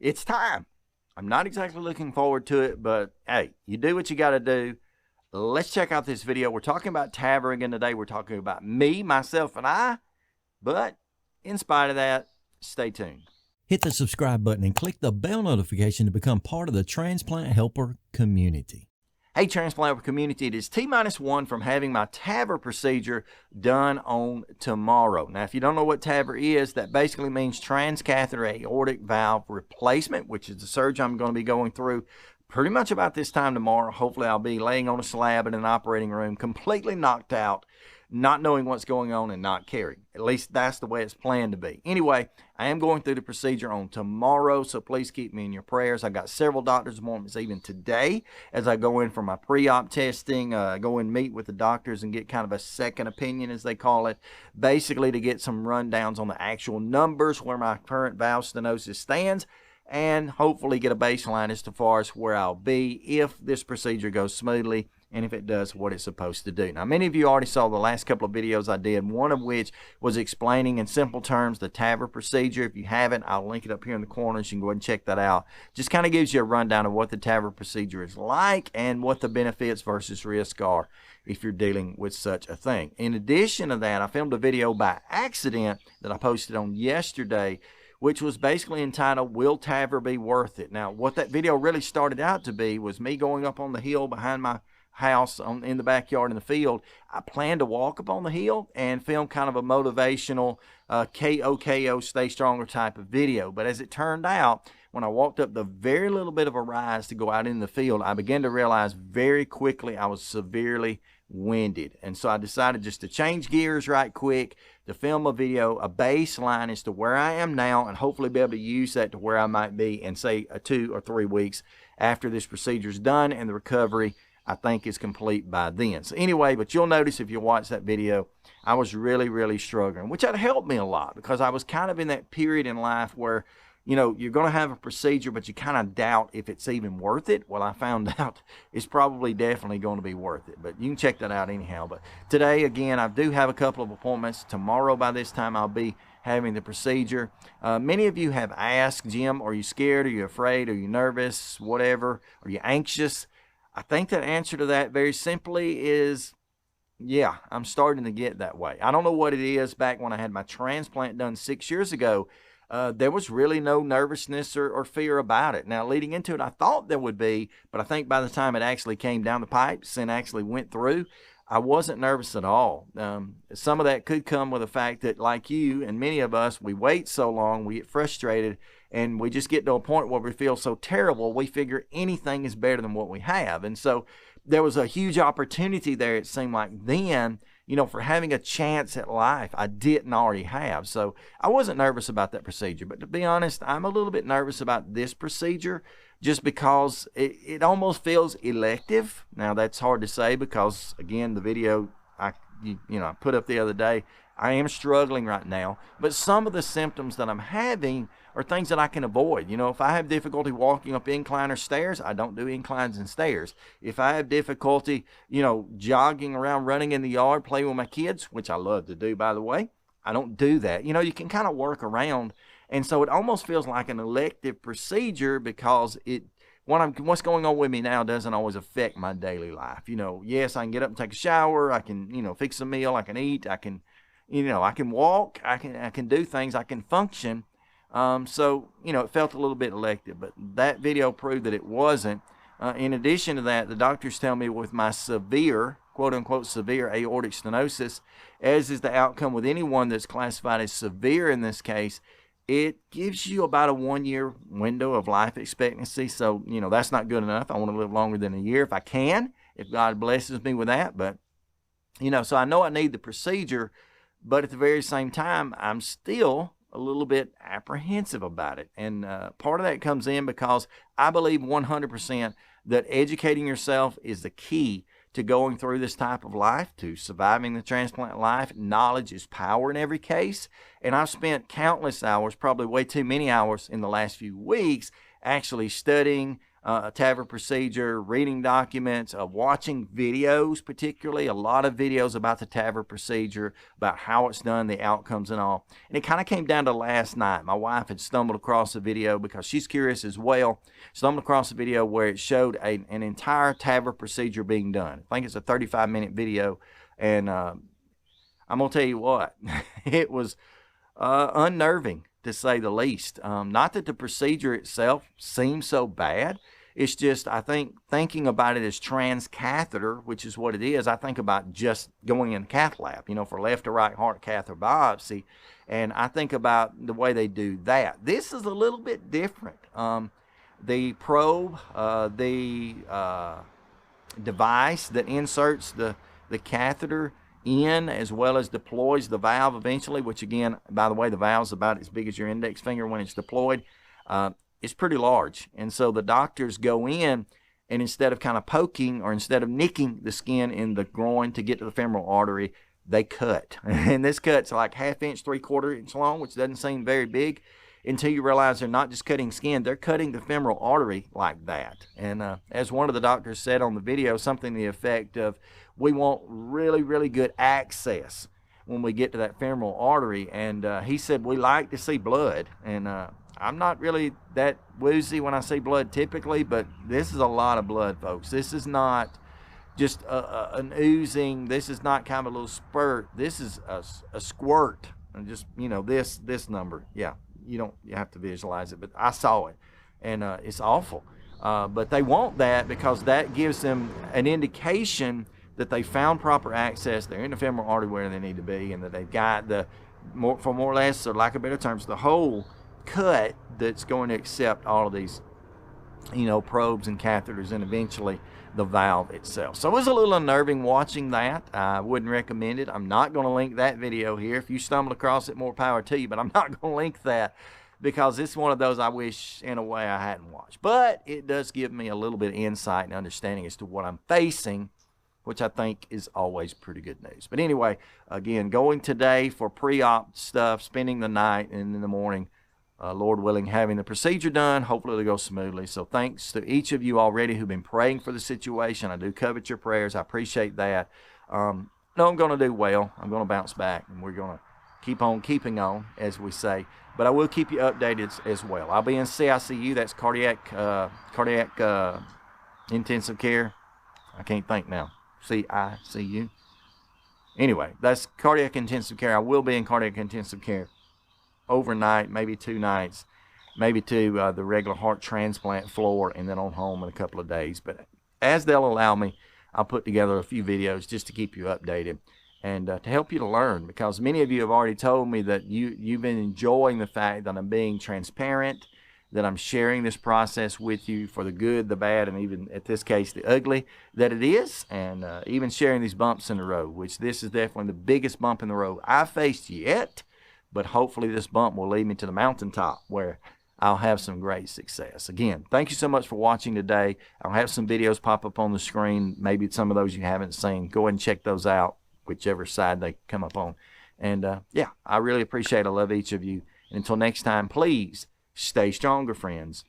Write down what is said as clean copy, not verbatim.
it's time. I'm not exactly looking forward to it, but hey, you do what you got to do. Let's check out this video. We're talking about TAVR again today. We're talking about me, myself, and I. But in spite of that, stay tuned. Hit the subscribe button and click the bell notification to become part of the Transplant Helper community. Hey, Transplant Helper community, it is T-1 from having my TAVR procedure done on tomorrow. Now, if you don't know what TAVR is, that basically means transcatheter aortic valve replacement, which is the surgery I'm going to be going through pretty much about this time tomorrow. Hopefully, I'll be laying on a slab in an operating room, completely knocked out, not knowing what's going on and not caring. At least that's the way it's planned to be. Anyway, I am going through the procedure on tomorrow, so please keep me in your prayers. I've got several doctor's appointments even today as I go in for my pre-op testing, go and meet with the doctors and get kind of a second opinion, as they call it, basically to get some rundowns on the actual numbers where my current valve stenosis stands, and hopefully get a baseline as far as where I'll be if this procedure goes smoothly and if it does what it's supposed to do. Now, many of you already saw the last couple of videos I did, one of which was explaining in simple terms the TAVR procedure. If you haven't, I'll link it up here in the corners. You can go ahead and check that out. Just kind of gives you a rundown of what the TAVR procedure is like and what the benefits versus risk are if you're dealing with such a thing. In addition to that, I filmed a video by accident that I posted on yesterday, which was basically entitled, Will TAVR Be Worth It? Now, what that video really started out to be was me going up on the hill behind my house in the backyard in the field. I planned to walk up on the hill and film kind of a motivational KO, stay stronger type of video. But as it turned out, when I walked up the very little bit of a rise to go out in the field, I began to realize very quickly I was severely winded. And so I decided just to change gears right quick, to film a video, a baseline as to where I am now, and hopefully be able to use that to where I might be in, say, 2 or 3 weeks after this procedure is done and the recovery, I think, is complete by then. So anyway, but you'll notice if you watch that video, I was really struggling, which had helped me a lot because I was kind of in that period in life where, you know, you're going to have a procedure, but you kind of doubt if it's even worth it. Well, I found out it's probably definitely going to be worth it, but you can check that out anyhow. But today, again, I do have a couple of appointments. Tomorrow, by this time, I'll be having the procedure. Many of you have asked, Jim, are you scared? Are you afraid? Are you nervous? Whatever. Are you anxious? I think that answer to that very simply is, yeah, I'm starting to get that way. I don't know what it is. Back when I had my transplant done 6 years ago, there was really no nervousness or fear about it. Now, leading into it, I thought there would be, but I think by the time it actually came down the pipes and actually went through, I wasn't nervous at all. Some of that could come with the fact that, like you and many of us, we wait so long, we get frustrated, and we just get to a point where we feel so terrible, we figure anything is better than what we have. And so there was a huge opportunity there, it seemed like then, you know, for having a chance at life I didn't already have. So I wasn't nervous about that procedure. But to be honest, I'm a little bit nervous about this procedure just because it almost feels elective. Now, that's hard to say because, again, the video I put up the other day, I am struggling right now. But some of the symptoms that I'm having are things that I can avoid. You know, if I have difficulty walking up incline or stairs, I don't do inclines and stairs. If I have difficulty, you know, jogging around, running in the yard, playing with my kids, which I love to do, by the way, I don't do that. You know, you can kind of work around. And so it almost feels like an elective procedure because what's going on with me now doesn't always affect my daily life. You know, yes, I can get up and take a shower. I can, you know, fix a meal. I can eat. I can, you know, I can walk. I can do things. I can function. So, you know, it felt a little bit elective, but that video proved that it wasn't. In addition to that, the doctors tell me with my severe, quote unquote, severe aortic stenosis, as is the outcome with anyone that's classified as severe in this case, it gives you about a 1-year window of life expectancy. So, you know, that's not good enough. I want to live longer than a year if I can, if God blesses me with that. But, you know, so I know I need the procedure, but at the very same time, I'm still a little bit apprehensive about it. And part of that comes in because I believe 100% that educating yourself is the key to going through this type of life, to surviving the transplant life. Knowledge is power in every case. And I've spent countless hours, probably way too many hours in the last few weeks, actually studying, TAVR procedure, reading documents, watching videos, particularly a lot of videos about the TAVR procedure, about how it's done, the outcomes and all. And it kind of came down to last night. My wife had stumbled across a video because she's curious as well. Stumbled across a video where it showed an entire TAVR procedure being done. I think it's a 35-minute video. And I'm going to tell you what, it was unnerving, to say the least. Not that the procedure itself seems so bad. It's just, I think, thinking about it as transcatheter, which is what it is, I think about just going in the cath lab, for left to right heart catheter biopsy. And I think about the way they do that. This is a little bit different. The probe, the device that inserts the catheter in, as well as deploys the valve eventually, which again, by the way, the valve's about as big as your index finger when it's deployed. It's pretty large. And so the doctors go in, and instead of kind of poking or instead of nicking the skin in the groin to get to the femoral artery, they cut. And this cut's like 1/2 inch, 3/4 inch long, which doesn't seem very big until you realize they're not just cutting skin, they're cutting the femoral artery like that. And as one of the doctors said on the video, something to the effect of, we want really, really good access when we get to that femoral artery. And he said, we like to see blood. And I'm not really that woozy when I see blood typically, but this is a lot of blood, folks. This is not just an oozing. This is not kind of a little spurt. This is a squirt. And just, this number. Yeah, you have to visualize it, but I saw it. And it's awful. But they want that because that gives them an indication that they found proper access, they're in the femoral artery where they need to be, and that they've got for more or less, or lack of better terms, the whole cut that's going to accept all of these, probes and catheters, and eventually the valve itself. So it was a little unnerving watching that. I wouldn't recommend it. I'm not going to link that video here. If you stumble across it, more power to you, but I'm not going to link that because it's one of those I wish in a way I hadn't watched. But it does give me a little bit of insight and understanding as to what I'm facing, which I think is always pretty good news. But anyway, again, going today for pre-op stuff, spending the night, and in the morning, Lord willing, having the procedure done. Hopefully it'll go smoothly. So thanks to each of you already who've been praying for the situation. I do covet your prayers. I appreciate that. No, I'm going to do well. I'm going to bounce back, and we're going to keep on keeping on, as we say. But I will keep you updated as well. I'll be in CICU. That's cardiac intensive care. I can't think now. CICU. Anyway, that's cardiac intensive care. I will be in cardiac intensive care overnight, maybe 2 nights, maybe to the regular heart transplant floor, and then on home in a couple of days. But as they'll allow me, I'll put together a few videos just to keep you updated and to help you to learn, because many of you have already told me that you've been enjoying the fact that I'm being transparent, that I'm sharing this process with you for the good, the bad, and even, at this case, the ugly that it is, and even sharing these bumps in the road, which this is definitely the biggest bump in the road I've faced yet, but hopefully this bump will lead me to the mountaintop where I'll have some great success. Again, thank you so much for watching today. I'll have some videos pop up on the screen, maybe some of those you haven't seen. Go ahead and check those out, whichever side they come up on. And yeah, I really appreciate it. I love each of you. And until next time, please stay stronger, friends.